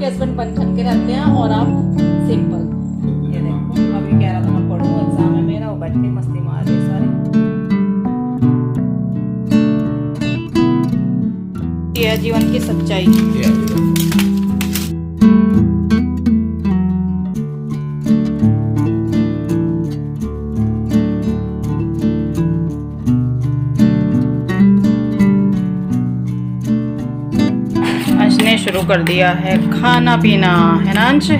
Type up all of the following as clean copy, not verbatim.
आपके हस्बैंड बन ठन के रहते हैं और आप सिंपल। ये देखो अभी कह रहा था मैं पढ़ूं, एग्जाम है मेरा, वो बैठ के मस्ती मार रहे सारे। ये है जीवन की सच्चाई। अंश ने शुरू कर दिया है खाना पीना, है ना अंश?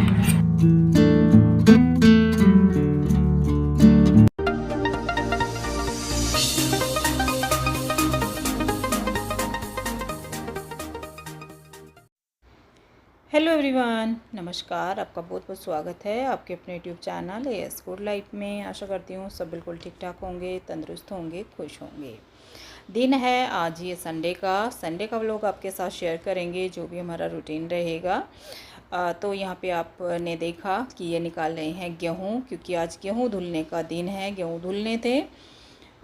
हेलो एवरीवन, नमस्कार। आपका बहुत बहुत स्वागत है आपके अपने YouTube channel as good life में। आशा करती हूँ सब बिल्कुल ठीक ठाक होंगे, तंदुरुस्त होंगे, खुश होंगे। दिन है आज ये संडे का व्लॉग आपके साथ शेयर करेंगे, जो भी हमारा रूटीन रहेगा। तो यहाँ पे आपने देखा कि ये निकाल रहे हैं गेहूँ, क्योंकि आज गेहूँ धुलने का दिन है। गेहूँ धुलने थे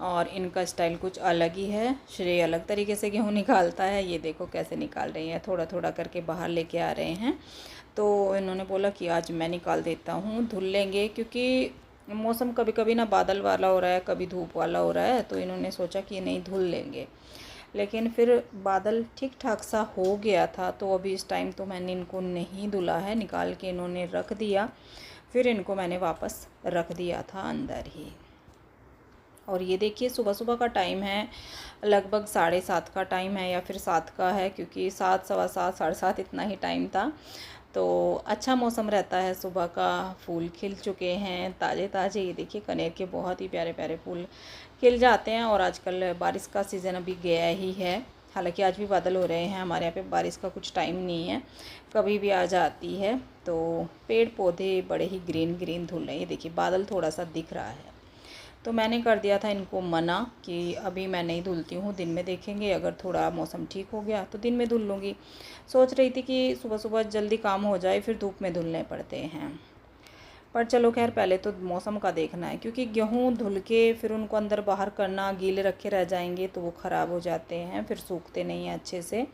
और इनका स्टाइल कुछ अलग ही है। श्रेय अलग तरीके से गेहूँ निकालता है। ये देखो कैसे निकाल रही है, थोड़ा थोड़ा करके बाहर लेके आ रहे हैं। तो इन्होंने बोला कि आज मैं निकाल देता हूँ, धुल लेंगे, क्योंकि मौसम कभी कभी ना बादल वाला हो रहा है, कभी धूप वाला हो रहा है। तो इन्होंने सोचा कि नहीं धुल लेंगे, लेकिन फिर बादल ठीक ठाक सा हो गया था। तो अभी इस टाइम तो मैंने इनको नहीं धुला है, निकाल के इन्होंने रख दिया। फिर इनको मैंने वापस रख दिया था अंदर ही। और ये देखिए सुबह सुबह का टाइम है, लगभग 7:30 का टाइम है या फिर 7 का है, क्योंकि 7, सवा 7, 7:30 इतना ही टाइम था। तो अच्छा मौसम रहता है सुबह का। फूल खिल चुके हैं ताज़े ताज़े। ये देखिए कनेर के बहुत ही प्यारे प्यारे फूल खिल जाते हैं। और आजकल बारिश का सीज़न अभी गया ही है। हालांकि आज भी बादल हो रहे हैं, हमारे यहाँ पे बारिश का कुछ टाइम नहीं है, कभी भी आ जाती है। तो पेड़ पौधे बड़े ही ग्रीन ग्रीन धुल रहे हैं। ये देखिए बादल थोड़ा सा दिख रहा है। तो मैंने कर दिया था इनको मना कि अभी मैं नहीं धुलती हूँ, दिन में देखेंगे, अगर थोड़ा मौसम ठीक हो गया तो दिन में धुल लूँगी। सोच रही थी कि सुबह सुबह जल्दी काम हो जाए, फिर धूप में धुलने पड़ते हैं। पर चलो खैर, पहले तो मौसम का देखना है, क्योंकि गेहूँ धुल के फिर उनको अंदर बाहर करना, गीले रखे रह जाएंगे तो वो ख़राब हो जाते हैं, फिर सूखते नहीं हैं अच्छे से।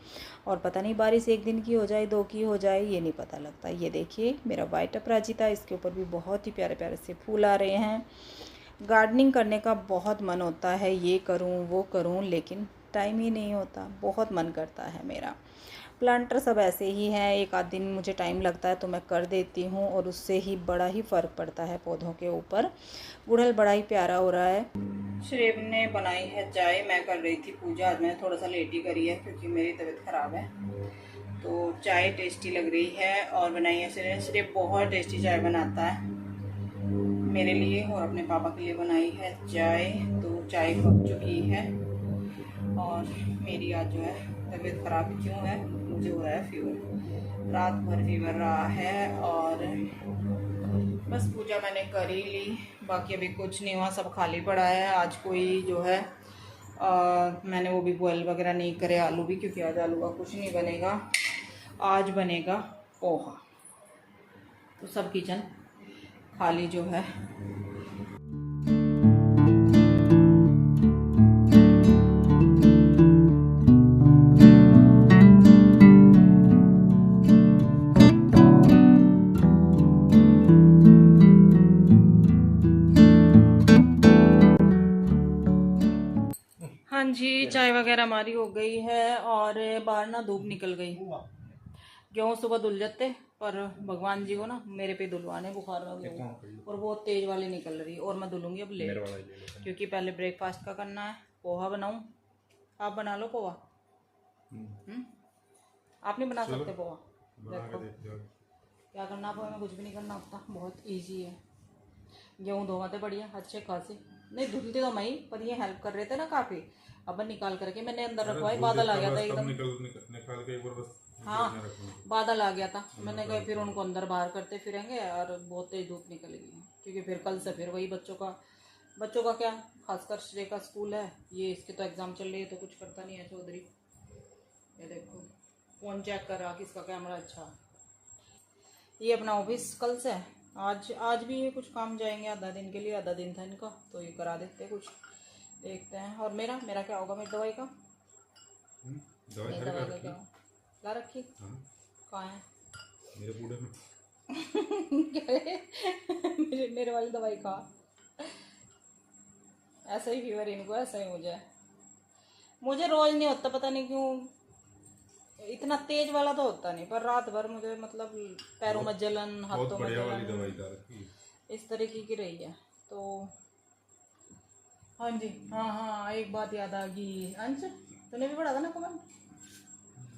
और पता नहीं बारिश एक दिन की हो जाए, 2 की हो जाए, ये नहीं पता लगता। ये देखिए मेरा वाइट अपराजिता, इसके ऊपर भी बहुत ही प्यारे प्यारे से फूल आ रहे हैं। गार्डनिंग करने का बहुत मन होता है, ये करूं वो करूं, लेकिन टाइम ही नहीं होता। बहुत मन करता है मेरा। प्लांटर सब ऐसे ही हैं, एक आध दिन मुझे टाइम लगता है तो मैं कर देती हूं, और उससे ही बड़ा ही फ़र्क पड़ता है पौधों के ऊपर। गुड़हल बड़ा ही प्यारा हो रहा है। श्रेव ने बनाई है चाय, मैं कर रही थी पूजा। आज मैंने थोड़ा सा लेट ही करी है क्योंकि मेरी तबीयत ख़राब है। तो चाय टेस्टी लग रही है और बनाई है श्रेव बहुत टेस्टी चाय बनाता है। मेरे लिए और अपने पापा के लिए बनाई है चाय। तो चाय पक चुकी है। और मेरी आज जो है तबीयत ख़राब क्यों है, मुझे हो रहा है फीवर, रात भर फीवर रहा है। और बस पूजा मैंने कर ही ली, बाकी अभी कुछ नहीं हुआ, सब खाली पड़ा है। आज कोई जो है मैंने वो भी बॉयल वगैरह नहीं करे आलू भी, क्योंकि आज आलू का कुछ नहीं बनेगा। आज बनेगा पोहा। तो सब किचन खाली जो है। हाँ जी, चाय वगैरह हमारी हो गई है और बाहर ना धूप निकल गई। गेहूँ सुबह धुल जाते, पर भगवान जी को ना मेरे पे धुलवाने बुखार का गेहूँ, और बहुत तेज वाली निकल रही। और मैं धुलूंगी अब लेट, क्योंकि पहले ब्रेकफास्ट का करना है। पोहा बनाऊं? आप बना लो पोहा। आप नहीं बना सकते पोहा? देखो क्या करना पोहा में, कुछ भी नहीं करना होता, बहुत ईजी है। गेहूँ धोवाते बढ़िया अच्छे खासे, नहीं धुलते तो मैं ही, पर ये हेल्प कर रहे थे ना काफ़ी। अब निकाल करके मैंने अंदर रखवाई, बादल आ गया था एकदम। निकाल के एक बार बस हाँ, बादल आ गया था। मैंने कहा फिर उनको अंदर बाहर करते फिरेंगे, और बहुत तेज धूप निकलेगी, क्योंकि फिर कल से फिर वही बच्चों का क्या, खासकर श्रेय का स्कूल है। ये इसके तो एग्जाम चल रही है, तो कुछ करता नहीं है चौधरी। ये देखो फ़ोन चेक कर रहा किसका कैमरा अच्छा। ये अपना ऑफिस कल से, आज भी ये कुछ काम जाएंगे, आधा दिन के लिए, आधा दिन था इनका, तो ये करा देते कुछ, देखते हैं। और मेरा क्या होगा मेरी दवाई का? दवाई का क्या ला रखी? कहाँ है? मेरे बूढ़े में। मेरे वाली दवाई खा। ऐसा ही फीवर इनको, ऐसा ही मुझे रोज नहीं होता, पता नहीं क्यों। इतना तेज वाला तो होता नहीं, पर रात भर मुझे मतलब पैरों में जलन, बहुत हाथों में बढ़िया वाली जलन दवाई खा रखी है। इस तरीके की रही है। तो हाँ जी, हाँ हाँ, एक बात याद आ गई। अंश, तूने भी पढ़ा था ना कमेंट?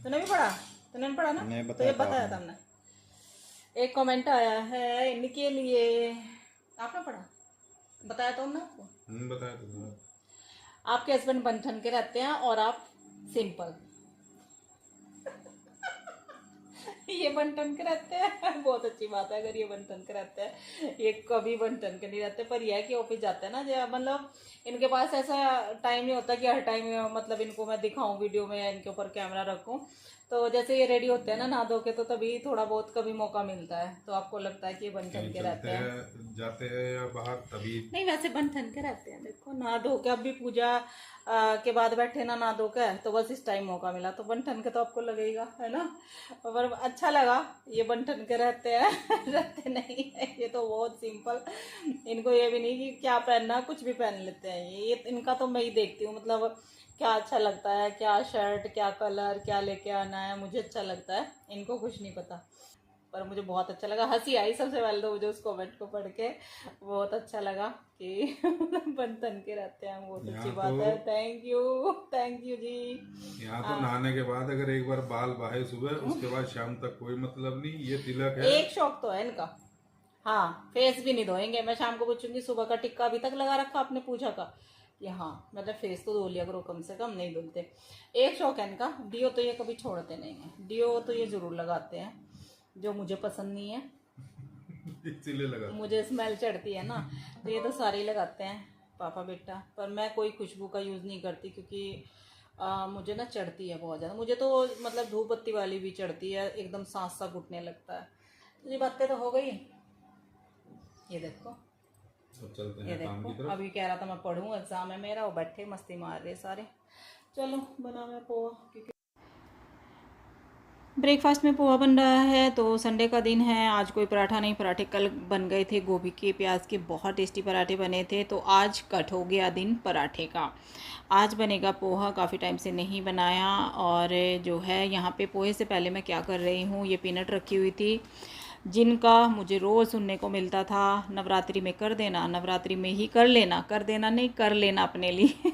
तूने भी पढ़ा? तूने भी पढ़ा ना? तो ये बताया था हमने। एक कमेंट आया है इनके लिए, आपने पढ़ा? बताया तो हमने आपको। बताया तो। आपके हस्बैंड बन ठन के रहते हैं और आप सिंपल। ये बन ठन के रहते हैं, बहुत अच्छी बात है अगर ये बन ठन के रहते हैं। ये कभी बन ठन के नहीं रहते, पर यह है कि ऑफिस जाते हैं ना, जो मतलब इनके पास ऐसा टाइम नहीं होता कि हर टाइम मतलब इनको मैं दिखाऊं वीडियो में या इनके ऊपर कैमरा रखूं। तो जैसे ये रेडी होते हैं ना नहा धो के, तो तभी थोड़ा बहुत कभी मौका मिलता है, तो आपको लगता है कि ये बन ठन के रहते हैं। जाते हैं या बाहर तभी नहीं, वैसे बन ठन के रहते हैं। देखो नहा धो के, अब भी पूजा के बाद बैठे ना नहा धो के, तो बस इस टाइम मौका मिला तो बन ठन के तो आपको लगेगा, है ना। पर अच्छा लगा, ये बन ठन के रहते हैं। रहते नहीं है ये तो बहुत सिंपल। इनको ये भी नहीं कि क्या पहनना, कुछ भी पहन लेते हैं ये इनका तो मैं ही देखती हूँ, मतलब क्या अच्छा लगता है, क्या शर्ट, क्या कलर, क्या लेके आना है, मुझे अच्छा लगता है, इनको कुछ नहीं पता। पर मुझे बहुत अच्छा लगा, हंसी आई सबसे पहले तो मुझे उस कमेंट को पढ़ के। बहुत अच्छा लगा कि बन तन के रहते हैं, बहुत अच्छी बात है। थैंक यू जी। यहाँ तो नहाने के बाद अगर एक बार बाल बहाए सुबह, उसके बाद शाम तक कोई मतलब नहीं। ये तिलक है, एक शौक तो है इनका। हाँ, फेस भी नहीं धोएंगे। मैं शाम को पूछूंगी सुबह का टिक्का अभी तक लगा रखा आपने, पूछा का कि हाँ, मतलब फेस तो धो लिया करो कम से कम, नहीं धुलते। एक शौक है इनका, डियो तो ये कभी छोड़ते नहीं है। डियो तो ये जरूर लगाते हैं, जो मुझे पसंद नहीं है, इसीलिए लगा। मुझे स्मेल चढ़ती है ना, तो ये तो सारे ही लगाते हैं पापा बेटा। पर मैं कोई खुशबू का यूज़ नहीं करती, क्योंकि मुझे ना चढ़ती है बहुत ज़्यादा। मुझे तो मतलब धूप बत्ती वाली भी चढ़ती है, एकदम सांस सा घुटने लगता है। तो ये बातें तो हो गई। ये देखो, अब चलते ये हैं काम की देखो, तरफ। अभी कह रहा था मैं पढ़ूँ, एग्जाम है मेरा, वो बैठे मस्ती मार रहे सारे। चलो बना मैं पोहा, क्योंकि ब्रेकफास्ट में पोहा बन रहा है। तो संडे का दिन है, आज कोई पराठा नहीं। पराठे कल बन गए थे, गोभी के प्याज के बहुत टेस्टी पराठे बने थे, तो आज कट हो गया दिन पराठे का। आज बनेगा पोहा, काफ़ी टाइम से नहीं बनाया। और जो है यहाँ पे पोहे से पहले मैं क्या कर रही हूँ, ये पीनट रखी हुई थी, जिनका मुझे रोज़ सुनने को मिलता था, नवरात्रि में कर देना, नवरात्रि में ही कर देना नहीं, कर लेना अपने लिए।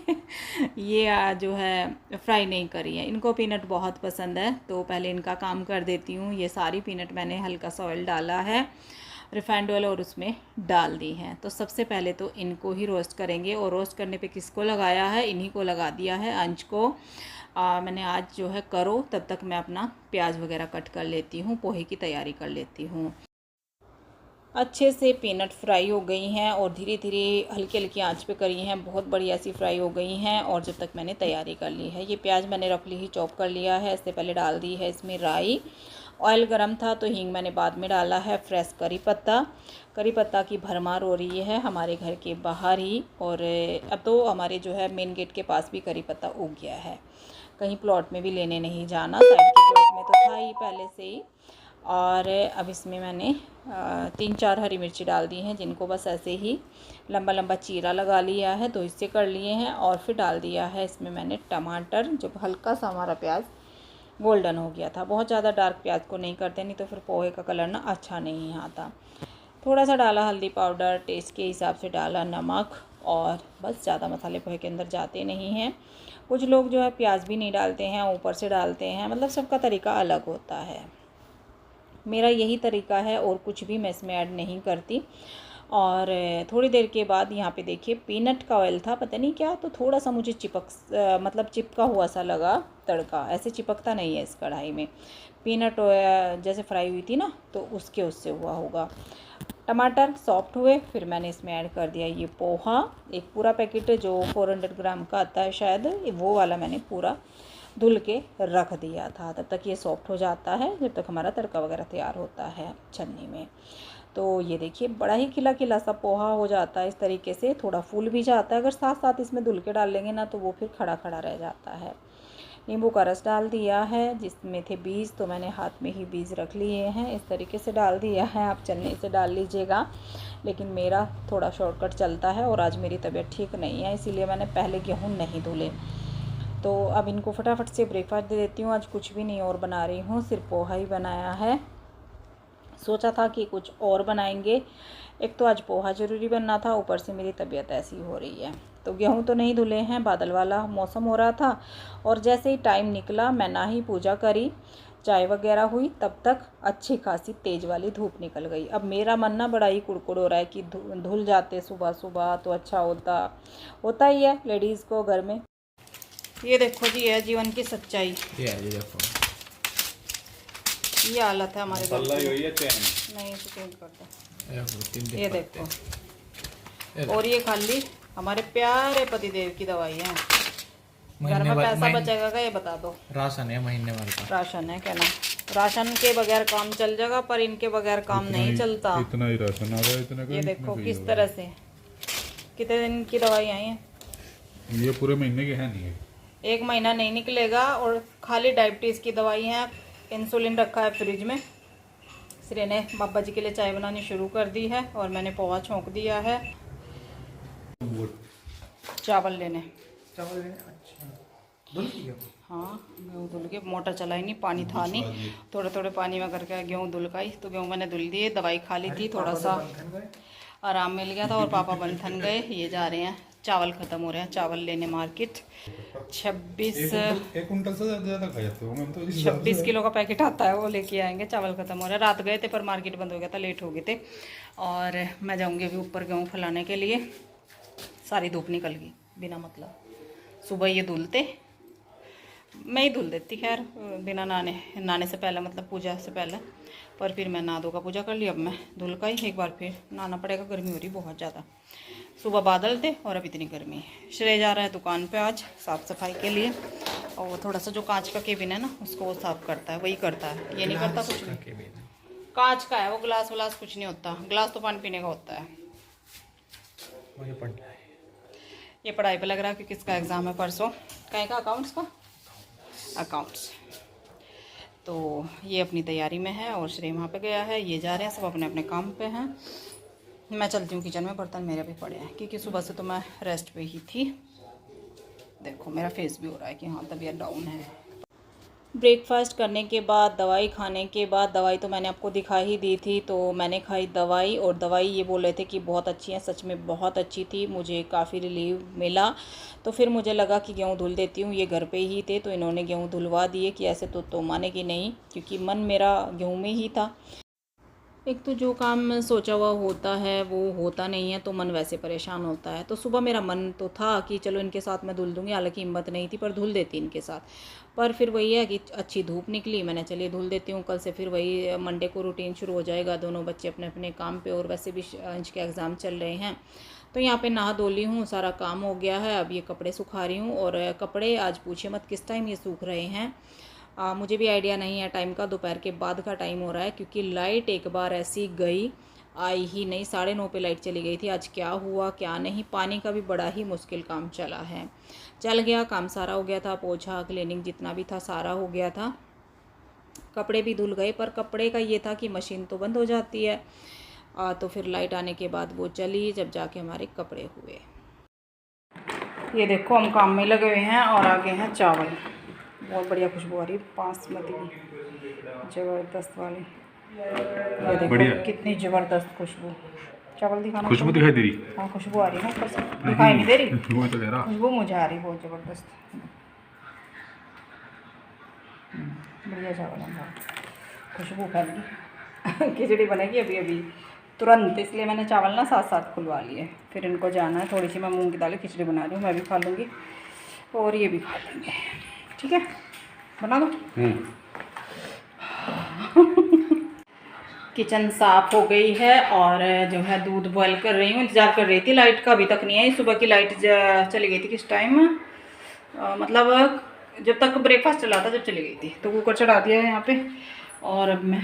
ये जो है फ्राई नहीं करी है। इनको पीनट बहुत पसंद है, तो पहले इनका काम कर देती हूँ। ये सारी पीनट मैंने हल्का सा ऑयल डाला है, रिफाइंड ऑयल, और उसमें डाल दी हैं। तो सबसे पहले तो इनको ही रोस्ट करेंगे। और रोस्ट करने पे किसको लगाया है, इन्हीं को लगा दिया है, अंश को। मैंने आज जो है करो, तब तक मैं अपना प्याज वगैरह कट कर लेती हूँ, पोहे की तैयारी कर लेती हूँ। अच्छे से पीनट फ्राई हो गई हैं, और धीरे धीरे हल्की हल्की आंच पे करी हैं, बहुत बढ़िया सी फ्राई हो गई हैं। और जब तक मैंने तैयारी कर ली है, ये प्याज मैंने रफली ही चॉप कर लिया है। इससे पहले डाल दी है इसमें राई, ऑयल गरम था तो हींग मैंने बाद में डाला है, फ्रेश करी पत्ता की भरमार हो रही है हमारे घर के बाहर ही। और अब तो हमारे जो है मेन गेट के पास भी करी पत्ता उग गया है, कहीं प्लॉट में भी लेने नहीं जाना, साइड के प्लॉट में तो था ही पहले से ही। और अब इसमें मैंने 3-4 हरी मिर्ची डाल दी हैं, जिनको बस ऐसे ही लंबा लंबा चीरा लगा लिया है, तो इससे कर लिए हैं। और फिर डाल दिया है इसमें मैंने टमाटर, जो हल्का सा हमारा प्याज गोल्डन हो गया था। बहुत ज़्यादा डार्क प्याज को नहीं करते, नहीं तो फिर पोहे का कलर ना अच्छा नहीं आता। थोड़ा सा डाला हल्दी पाउडर, टेस्ट के हिसाब से डाला नमक, और बस। ज़्यादा मसाले पोहे के अंदर जाते नहीं हैं। कुछ लोग जो है प्याज भी नहीं डालते हैं, ऊपर से डालते हैं, मतलब सबका तरीका अलग होता है। मेरा यही तरीका है, और कुछ भी मैं इसमें ऐड नहीं करती। और थोड़ी देर के बाद यहाँ पे देखिए, पीनट का ऑयल था, पता नहीं क्या, तो थोड़ा सा मुझे मतलब चिपका हुआ सा लगा तड़का। ऐसे चिपकता नहीं है इस कढ़ाई में, पीनट जैसे फ्राई हुई थी ना, तो उससे हुआ होगा। टमाटर सॉफ्ट हुए, फिर मैंने इसमें ऐड कर दिया ये पोहा। एक पूरा पैकेट जो 400 ग्राम का आता है शायद, वो वाला मैंने पूरा धुल के रख दिया था। तब तक ये सॉफ्ट हो जाता है, जब तक हमारा तड़का वगैरह तैयार होता है छन्नी में। तो ये देखिए, बड़ा ही खिला खिला सा पोहा हो जाता है इस तरीके से, थोड़ा फूल भी जाता है। अगर साथ साथ इसमें धुल के डाल लेंगे ना, तो वो फिर खड़ा खड़ा रह जाता है। नींबू का रस डाल दिया है, जिसमें थे बीज तो मैंने हाथ में ही बीज रख लिए हैं, इस तरीके से डाल दिया है। आप चलने से डाल लीजिएगा, लेकिन मेरा थोड़ा शॉर्टकट चलता है और आज मेरी तबीयत ठीक नहीं है, इसीलिए मैंने पहले गेहूँ नहीं धुले। तो अब इनको फटाफट से ब्रेकफास्ट दे देती हूँ। आज कुछ भी नहीं और बना रही हूँ, सिर्फ पोहा ही बनाया है। सोचा था कि कुछ और बनाएंगे, एक तो आज पोहा ज़रूरी बनना था, ऊपर से मेरी तबीयत ऐसी हो रही है। तो गेहूं तो नहीं धुले हैं, बादल वाला मौसम हो रहा था और जैसे ही टाइम निकला मैं ना ही पूजा करी, चाय वगैरह हुई, तब तक अच्छी खासी तेज़ वाली धूप निकल गई। अब मेरा मन ना बड़ा ही कुड़कुड़ हो रहा है कि धुल जाते सुबह सुबह तो अच्छा होता ही है लेडीज़ को घर में। ये देखो जी, है जीवन की सच्चाई। ये देखो, ये हालत है हमारे घर की। नहीं तो चेंज करता। ये देखो, और ये खाली हमारे प्यारे पतिदेव की दवाई है। घर में पैसा बचेगा का, ये बता दो। राशन है महीने भर का, राशन है क्या ना, राशन के बगैर काम चल जाएगा, पर इनके बगैर काम नहीं चलता। इतना ही राशन आ रहा है, इतना का। ये देखो किस तरह से, कितने दिन की दवाई आई है। ये पूरे महीने की है नहीं है, 1 महीना नहीं निकलेगा। और खाली डायबिटीज़ की दवाई है। इंसुलिन रखा है फ्रिज में। श्री ने बाबा जी के लिए चाय बनानी शुरू कर दी है और मैंने पोहा छोंक दिया है। चावल लेने अच्छा धुल गया। हाँ, गेहूँ धुल के, मोटर चलाई नहीं, पानी था नहीं, थोड़े थोड़े पानी में करके गेहूँ धुल गई। तो गेहूँ मैंने धुल दिए, दवाई खा ली थी, थोड़ा सा आराम मिल गया था। और पापा बंधन गए, ये जा रहे हैं, चावल ख़त्म हो रहे हैं, चावल लेने मार्केट। 1 कुंटल से ज़्यादा खा जाते होंगे हम तो। 26 किलो का पैकेट आता है, वो लेके आएंगे। चावल ख़त्म हो रहा है, रात गए थे पर मार्केट बंद हो गया था, लेट हो गए थे। और मैं जाऊंगी अभी ऊपर गेहूँ फैलाने के लिए। सारी धूप निकल गई बिना मतलब। सुबह ये धुलते, मैं ही धुल देती, खैर बिना नहाने से पहले, मतलब पूजा से पहले। पर फिर मैं नहा धोकर पूजा कर ली। अब मैं धुल का ही एक बार फिर नहाना पड़ेगा, गर्मी हो रही बहुत ज़्यादा। सुबह बादल थे और अब इतनी गर्मी है। श्रेय जा रहा है दुकान पे आज साफ़ सफाई के लिए, और वो थोड़ा सा जो कांच का केबिन है ना, उसको वो साफ़ करता है, वही करता है, ये नहीं करता कुछ नहीं। कांच का है वो, ग्लास व्लास कुछ नहीं होता। ग्लास तो पानी पीने का होता है। मुझे पढ़ना है, ये पढ़ाई पे लग रहा है कि किसका एग्ज़ाम है परसों, कहीं का अकाउंट्स का, अकाउंट्स। तो ये अपनी तैयारी में है और श्रेय वहाँ पे गया है। ये जा रहे हैं, सब अपने अपने काम पे हैं। मैं चलती हूँ किचन में, बर्तन मेरे भी पड़े हैं क्योंकि सुबह से तो मैं रेस्ट पे ही थी। देखो मेरा फेस भी हो रहा है कि हाँ तबीयत डाउन है। ब्रेकफास्ट करने के बाद, दवाई खाने के बाद, दवाई तो मैंने आपको दिखा ही दी थी, तो मैंने खाई दवाई। और दवाई ये बोल रहे थे कि बहुत अच्छी है, सच में बहुत अच्छी थी, मुझे काफ़ी रिलीव मिला। तो फिर मुझे लगा कि गेहूँ धुल देती हूँ, ये घर पे ही थे तो इन्होंने गेहूँ धुलवा दिए कि ऐसे तो मानेगी नहीं, क्योंकि मन मेरा गेहूँ में ही था। एक तो जो काम सोचा हुआ होता है वो होता नहीं है, तो मन वैसे परेशान होता है। तो सुबह मेरा मन तो था कि चलो इनके साथ मैं धुल दूँगी, हालांकि हिम्मत नहीं थी, पर धुल देती इनके साथ। पर फिर वही है कि अच्छी धूप निकली, मैंने चलिए धुल देती हूँ। कल से फिर वही मंडे को रूटीन शुरू हो जाएगा, दोनों बच्चे अपने अपने काम पे, और वैसे भी अंश के एग्ज़ाम चल रहे हैं। तो यहाँ पे नहा धो ली हूँ, सारा काम हो गया है। अब ये कपड़े सुखा रही हूँ, और कपड़े आज पूछे मत किस टाइम ये सूख रहे हैं। मुझे भी आइडिया नहीं है टाइम का, दोपहर के बाद का टाइम हो रहा है, क्योंकि लाइट एक बार ऐसी गई, आई ही नहीं। 9:30 पे लाइट चली गई थी। आज क्या हुआ क्या नहीं, पानी का भी बड़ा ही मुश्किल काम चला है। चल गया, काम सारा हो गया था, पोछा क्लीनिंग जितना भी था सारा हो गया था। कपड़े भी धुल गए, पर कपड़े का ये था कि मशीन तो बंद हो जाती है। तो फिर लाइट आने के बाद वो चली, जब जाके हमारे कपड़े हुए। ये देखो हम काम में लगे हुए हैं, और आगे हैं चावल। बहुत बढ़िया खुशबू आ रही है, बासमती की ज़बरदस्त वाली। ये देखो कितनी ज़बरदस्त खुशबू। चावल दिखाना, खुशबू दिखाई दे रही। हाँ खुशबू आ रही है ना, ऊपर से दिखाई नहीं दे रही, वो तो कह रहा, खुशबू मुझे आ रही बहुत ज़बरदस्त। बढ़िया चावल है, खुशबू फैल गई। खिचड़ी बनेगी अभी अभी तुरंत, इसलिए मैंने चावल ना साथ साथ खुलवा लिए। फिर इनको जाना है, थोड़ी सी मैं मूंग की दाल की खिचड़ी बना रही हूँ, मैं भी खा लूँगी और ये भी खा लेंगे। ठीक है, बना दो। किचन साफ़ हो गई है, और जो है दूध बॉयल कर रही हूँ। इंतज़ार कर रही थी लाइट का, अभी तक नहीं आई। सुबह की लाइट चली गई थी किस टाइम, मतलब जब तक ब्रेकफास्ट चला था जब चली गई थी। तो कुकर चढ़ा दिया है यहाँ पे, और अब मैं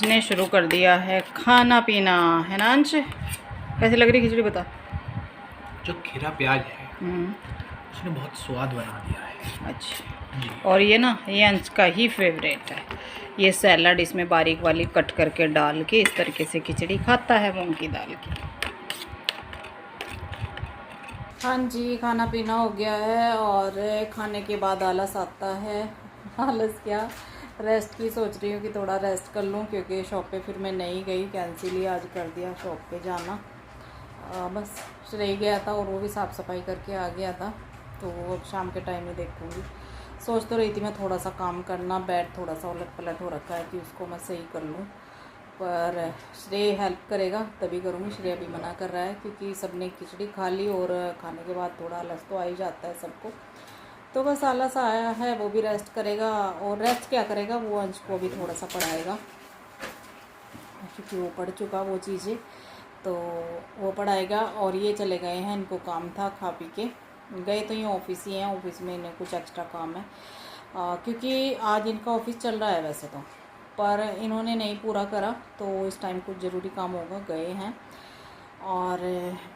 अंश ने शुरू कर दिया है खाना पीना, है ना अंश? कैसी लग रही खिचड़ी बता। जो खीरा प्याज है उसने बहुत स्वाद बना दिया है। अच्छा, और ये ना, ये अंश का ही फेवरेट है। ये सैलड इसमें बारीक वाली कट करके डाल के इस तरीके से खिचड़ी खाता है मूंग की दाल की। हाँ जी, खाना पीना हो गया है और खाने के बाद आलस आता है। आलस क्या, रेस्ट की सोच रही हूँ कि थोड़ा रेस्ट कर लूँ, क्योंकि शॉप पे फिर मैं नहीं गई, कैंसिल ही आज कर दिया शॉप पे जाना। बस रह गया था और वो भी साफ़ सफाई करके आ गया था, तो अब शाम के टाइम में देखूँगी। सोच तो रही थी मैं थोड़ा सा काम करना, बेड थोड़ा सा उलट पलट हो रखा है कि उसको मैं सही कर लूँ, पर श्रेय हेल्प करेगा तभी करूँगी। श्रेय अभी मना कर रहा है क्योंकि सबने खिचड़ी खा ली और खाने के बाद थोड़ा आलस तो आ ही जाता है सबको। तो बस आलस आया है, वो भी रेस्ट करेगा। और रेस्ट क्या करेगा, वो अंश को भी थोड़ा सा पढ़ाएगा क्योंकि वो पढ़ चुका वो चीज़ें, तो वो पढ़ाएगा। और ये चले गए हैं, इनको काम था, खा पी के गए। तो ये ऑफिस ही हैं, ऑफिस में इन्हें कुछ एक्स्ट्रा काम है क्योंकि आज इनका ऑफिस चल रहा है वैसे तो, पर इन्होंने नहीं पूरा करा, तो इस टाइम कुछ ज़रूरी काम होगा, गए हैं। और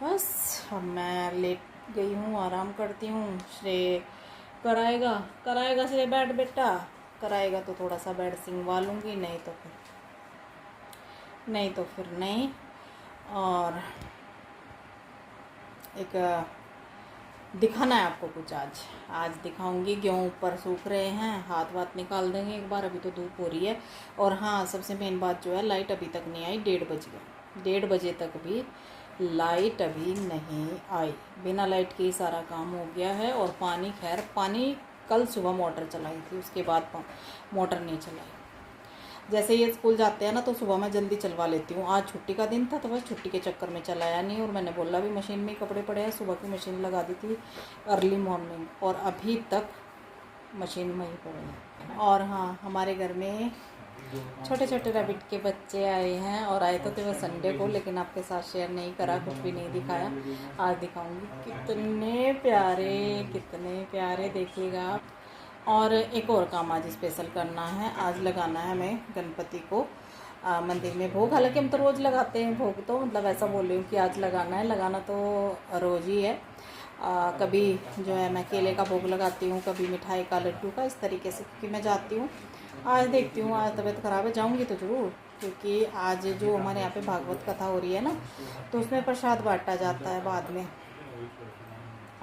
बस अब मैं लेट गई हूँ, आराम करती हूँ। श्रेय कराएगा श्रेय बैठ बेटा, कराएगा तो थोड़ा सा बेड सिंगवा लूँगी, नहीं तो फिर नहीं। और एक दिखाना है आपको कुछ, आज दिखाऊंगी। गेहूँ ऊपर सूख रहे हैं, हाथ वाथ निकाल देंगे एक बार, अभी तो धूप हो रही है। और हाँ, सबसे मेन बात जो है, लाइट अभी तक नहीं आई, 1:30 बज गया, 1:30 बजे तक भी लाइट अभी नहीं आई। बिना लाइट के ही सारा काम हो गया है। और पानी, खैर पानी कल सुबह मोटर चलाई थी, उसके बाद मोटर नहीं चलाई। जैसे ये स्कूल जाते हैं ना, तो सुबह मैं जल्दी चलवा लेती हूँ। आज छुट्टी का दिन था, तो बस छुट्टी के चक्कर में चलाया नहीं। और मैंने बोला भी मशीन में कपड़े पड़े हैं, सुबह की मशीन लगा दी थी अर्ली मॉर्निंग, और अभी तक मशीन में ही पड़े हैं। और हाँ, हमारे घर में छोटे छोटे रैबिट के बच्चे आए हैं, और आए तो थे वो संडे को, लेकिन आपके साथ शेयर नहीं करा, कुछ भी नहीं दिखाया। आज दिखाऊंगी, कितने प्यारे देखिएगा। और एक और काम आज स्पेशल करना है, आज लगाना है हमें गणपति को मंदिर में भोग। हालांकि हम तो रोज़ लगाते हैं भोग, तो मतलब ऐसा बोल रही हूँ कि आज लगाना है, लगाना तो रोज़ ही है। कभी जो है मैं केले का भोग लगाती हूँ, कभी मिठाई का, लड्डू का, इस तरीके से, क्योंकि मैं जाती हूँ। आज देखती हूँ, आज तबीयत ख़राब है, जाऊँगी तो ज़रूर, क्योंकि आज जो हमारे यहाँ पे भागवत कथा हो रही है ना, तो उसमें प्रसाद बांटा जाता है बाद में।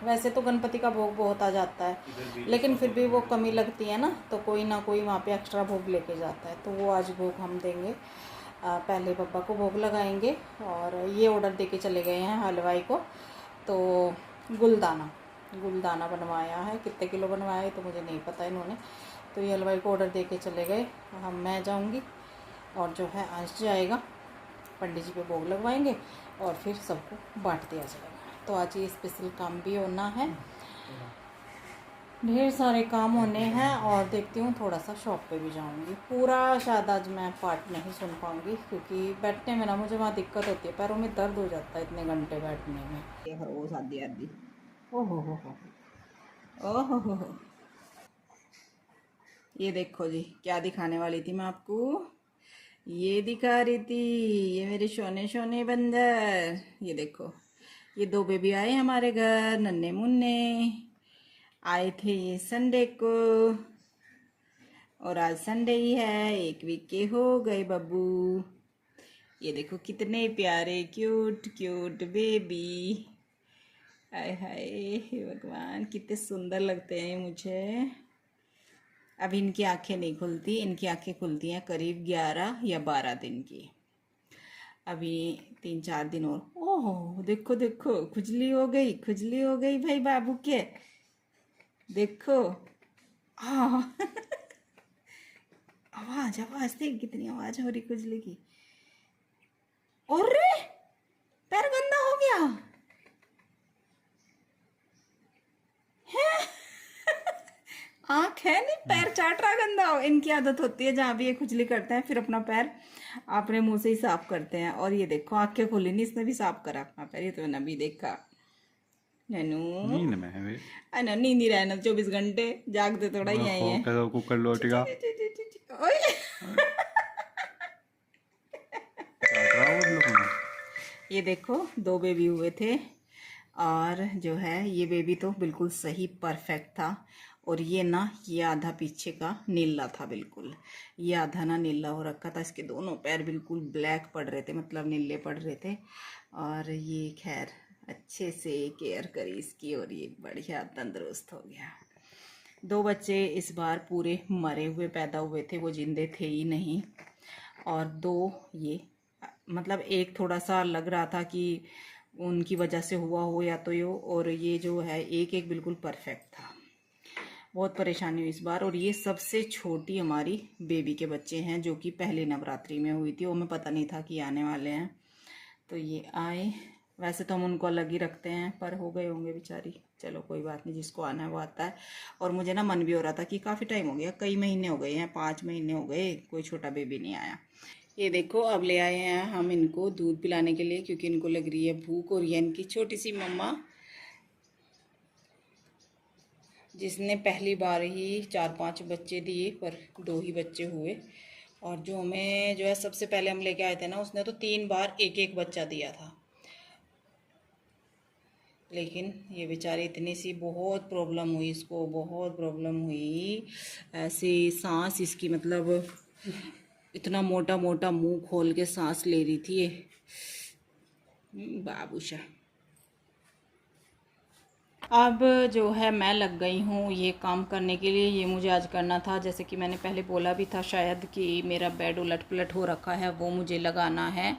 वैसे तो गणपति का भोग बहुत आ जाता है, लेकिन फिर भी वो कमी लगती है ना, तो कोई ना कोई वहाँ पे एक्स्ट्रा भोग लेके जाता है, तो वो आज भोग हम देंगे। पहले पापा को भोग लगाएंगे। और ये ऑर्डर देके चले गए हैं हलवाई को, तो गुलदाना बनवाया है। कितने किलो बनवाया है तो मुझे नहीं पता इन्होंने, तो ये हलवाई को ऑर्डर दे के चले गए। मैं जाऊँगी और जो है अंश जाएगा, पंडित जी पे भोग लगवाएंगे और फिर सबको बांट दिया जाएगा। तो आज ये स्पेशल काम भी होना है, ढेर सारे काम होने हैं। और देखती हूँ, थोड़ा सा शॉप पे भी जाऊँगी। पूरा शायद आज मैं पार्ट नहीं सुन पाऊँगी, क्योंकि बैठने में ना मुझे वहाँ दिक्कत होती है, पैरों में दर्द हो जाता है इतने घंटे बैठने में। ये खरगोश आदि ओहो, ये देखो जी, क्या दिखाने वाली थी मैं आपको, ये दिखा रही थी, ये मेरे सोने बंदर। ये देखो, ये 2 बेबी आए हमारे घर, नन्हे मुन्ने आए थे ये संडे को, और आज संडे ही है, 1 वीक के हो गए बब्बू। ये देखो कितने प्यारे क्यूट बेबी, हाय हाय भगवान, कितने सुंदर लगते हैं मुझे। अब इनकी आंखें नहीं खुलती, इनकी आंखें खुलती हैं करीब 11 या 12 दिन की। अभी 3-4 दिन और। ओह देखो, खुजली हो गई भाई बाबू के, देखो। आवाज देख, कितनी आवाज हो रही खुजली की। और पैर गंदा हो गया है। आँख है नहीं, पैर चाट रहा गंदा हो। इनकी आदत होती है, जहाँ भी ये खुजली करते हैं फिर अपना पैर अपने मुंह से ही साफ करते हैं। और ये देखो, आंखें खोली नहीं, इसने भी साफ करा अपना पैर, ये तो मैंने अभी देखा। ननू नींद में है वे, अना नींद ही रहना 24 घंटे, जागते थोड़ा ही आई है। कुकर लौटेगा। ये देखो 2 बेबी हुए थे और जो है ये बेबी तो बिल्कुल सही परफेक्ट था। और ये ना ये आधा पीछे का नीला था बिल्कुल, ये आधा ना नीला हो रखा था। इसके दोनों पैर बिल्कुल ब्लैक पड़ रहे थे, मतलब नीले पड़ रहे थे। और ये खैर अच्छे से केयर करी इसकी और ये बढ़िया तंदुरुस्त हो गया। 2 बच्चे इस बार पूरे मरे हुए पैदा हुए थे, वो जिंदे थे ही नहीं। और 2 ये मतलब एक थोड़ा सा लग रहा था कि उनकी वजह से हुआ हो या तो ये, और ये जो है एक बिल्कुल परफेक्ट था। बहुत परेशानी हुई इस बार। और ये सबसे छोटी हमारी बेबी के बच्चे हैं जो कि पहले नवरात्रि में हुई थी, वो हमें पता नहीं था कि आने वाले हैं। तो ये आए, वैसे तो हम उनको अलग ही रखते हैं पर हो गए होंगे बेचारी, चलो कोई बात नहीं, जिसको आना है वो आता है। और मुझे ना मन भी हो रहा था कि काफ़ी टाइम हो गया, कई महीने हो गए हैं, 5 महीने हो गए कोई छोटा बेबी नहीं आया। ये देखो अब ले आए हैं हम इनको दूध पिलाने के लिए, क्योंकि इनको लग रही है भूख। और ये इनकी छोटी सी मम्मा, जिसने पहली बार ही 4-5 बच्चे दिए पर 2 ही बच्चे हुए। और जो हमें जो है सबसे पहले हम लेके आए थे ना, उसने तो 3 बार एक बच्चा दिया था। लेकिन ये बेचारी इतनी सी बहुत प्रॉब्लम हुई इसको, बहुत प्रॉब्लम हुई। ऐसे सांस इसकी मतलब इतना मोटा मोटा मुंह खोल के सांस ले रही थी ये बाबूशा। अब जो है मैं लग गई हूँ ये काम करने के लिए। ये मुझे आज करना था, जैसे कि मैंने पहले बोला भी था शायद कि मेरा बेड उलट पुलट हो रखा है, वो मुझे लगाना है।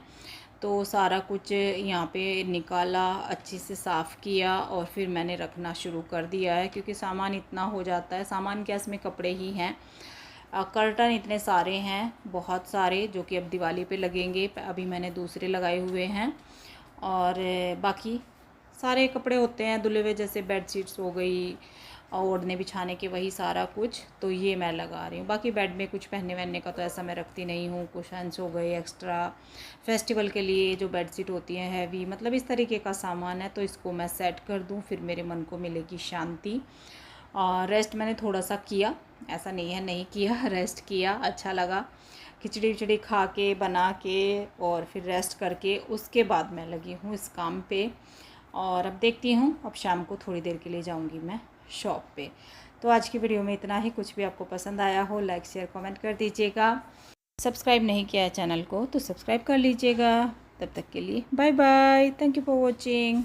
तो सारा कुछ यहाँ पे निकाला, अच्छे से साफ़ किया और फिर मैंने रखना शुरू कर दिया है, क्योंकि सामान इतना हो जाता है। सामान क्या, इसमें कपड़े ही हैं। कर्टन इतने सारे हैं, बहुत सारे, जो कि अब दिवाली पे लगेंगे। अभी मैंने दूसरे लगाए हुए हैं। और बाकी सारे कपड़े होते हैं धुले हुए, जैसे बेड शीट्स हो गई, ओढ़ने बिछाने के, वही सारा कुछ। तो ये मैं लगा रही हूँ। बाकी बेड में कुछ पहनने वहनने का तो ऐसा मैं रखती नहीं हूँ। कुशन्स हो गए एक्स्ट्रा, फेस्टिवल के लिए जो बेडशीट होती हैं हैवी, मतलब इस तरीके का सामान है। तो इसको मैं सेट कर दूँ, फिर मेरे मन को मिलेगी शांति। और रेस्ट मैंने थोड़ा सा किया, ऐसा नहीं है नहीं किया, रेस्ट किया, अच्छा लगा। खिचड़ी विचड़ी खा के बना के और फिर रेस्ट करके उसके बाद मैं लगी हूँ इस काम पे। और अब देखती हूँ, अब शाम को थोड़ी देर के लिए जाऊँगी मैं शॉप पे। तो आज की वीडियो में इतना ही। कुछ भी आपको पसंद आया हो लाइक शेयर कमेंट कर दीजिएगा। सब्सक्राइब नहीं किया है चैनल को तो सब्सक्राइब कर लीजिएगा। तब तक के लिए bye bye, thank you for watching.